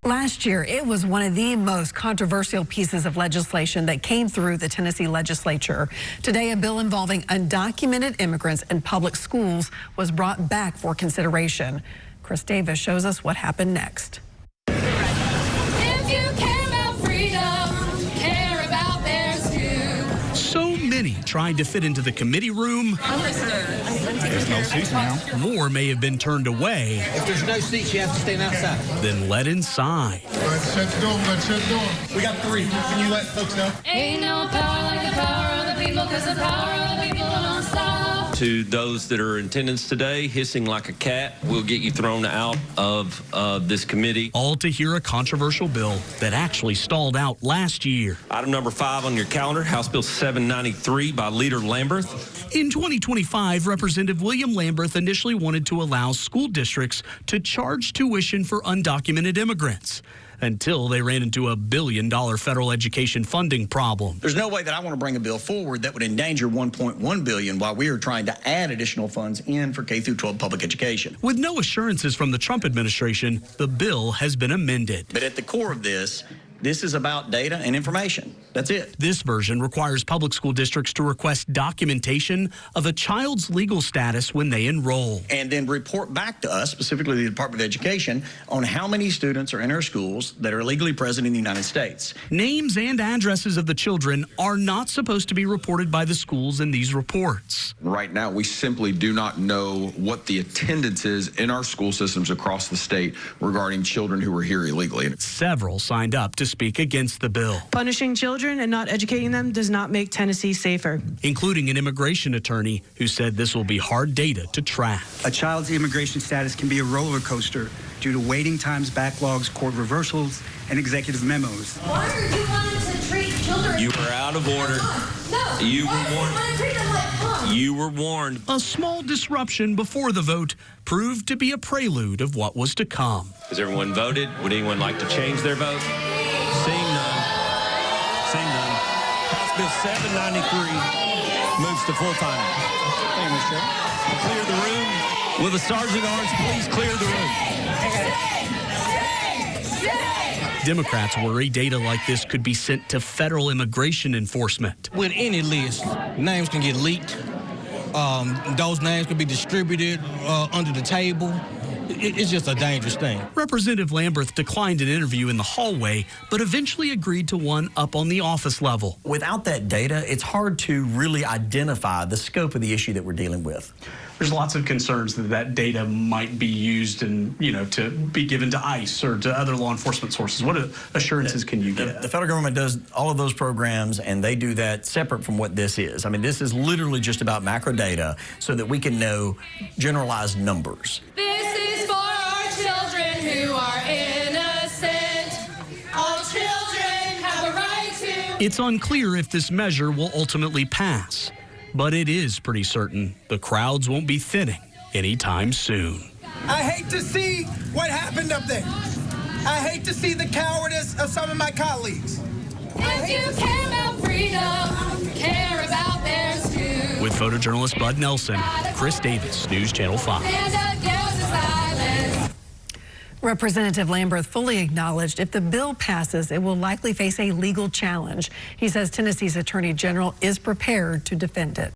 Last year, it was one of the most controversial pieces of legislation that came through the Tennessee legislature. Today, a bill involving undocumented immigrants in public schools was brought back for consideration. Chris Davis shows us what happened next. If you care about freedom, care about theirs too. So many tried to fit into the committee room. There's no seats now. More may have been turned away. If there's no seats, you have to stand outside. Then let inside. Let's shut the door. Let's shut the door. We got 3. Can you let folks know? Ain't no power like the power of the people, because the power of the people don't stop. To those that are in attendance today, hissing like a cat will get you thrown out of this committee. All to hear a controversial bill that actually stalled out last year. Item number 5 on your calendar, House Bill 793 by Leader Lamberth. In 2025, Representative William Lamberth initially wanted to allow school districts to charge tuition for undocumented immigrants, until they ran into a $1 billion federal education funding problem. There's no way that I want to bring a bill forward that would endanger $1.1 billion while we are trying to add additional funds in for K through 12 public education. With no assurances from the Trump administration, the bill has been amended. But at the core of this is about data and information. That's it. This version requires public school districts to request documentation of a child's legal status when they enroll. And then report back to us, specifically the Department of Education, on how many students are in our schools that are legally present in the United States. Names and addresses of the children are not supposed to be reported by the schools in these reports. Right now, we simply do not know what the attendance is in our school systems across the state regarding children who are here illegally. Several signed up to speak against the bill. Punishing children and not educating them does not make Tennessee safer. Including an immigration attorney who said this will be hard data to track. A child's immigration status can be a roller coaster due to waiting times, backlogs, court reversals, and executive memos. Why are you wanting to treat children? You were out of order. No. You were warned. Want to treat them like punks? You were warned. A small disruption before the vote proved to be a prelude of what was to come. Has everyone voted? Would anyone like to change their vote? Seeing none. Seeing none. House Bill 793 moves to full final. Clear the room. Will the Sergeant Arms please clear the room? Democrats worry data like this could be sent to federal immigration enforcement. With any list, names can get leaked. Those names can be distributed under the table. It's just a dangerous thing. Representative Lamberth declined an interview in the hallway, but eventually agreed to one up on the office level. Without that data, it's hard to really identify the scope of the issue that we're dealing with. There's lots of concerns that that data might be used and, to be given to ICE or to other law enforcement sources. What assurances can you get? The federal government does all of those programs, and they do that separate from what this is. I mean, this is literally just about macro data so that we can know generalized numbers. This is for our children who are innocent. All children have a right to. It's unclear if this measure will ultimately pass, but it is pretty certain the crowds won't be thinning anytime soon. I hate to see what happened up there. I hate to see the cowardice of some of my colleagues. If you care about freedom, care about theirs too. With photojournalist Bud Nelson, Chris Davis, News Channel 5. Stand against the silence. Representative Lamberth fully acknowledged if the bill passes, it will likely face a legal challenge. He says Tennessee's Attorney General is prepared to defend it.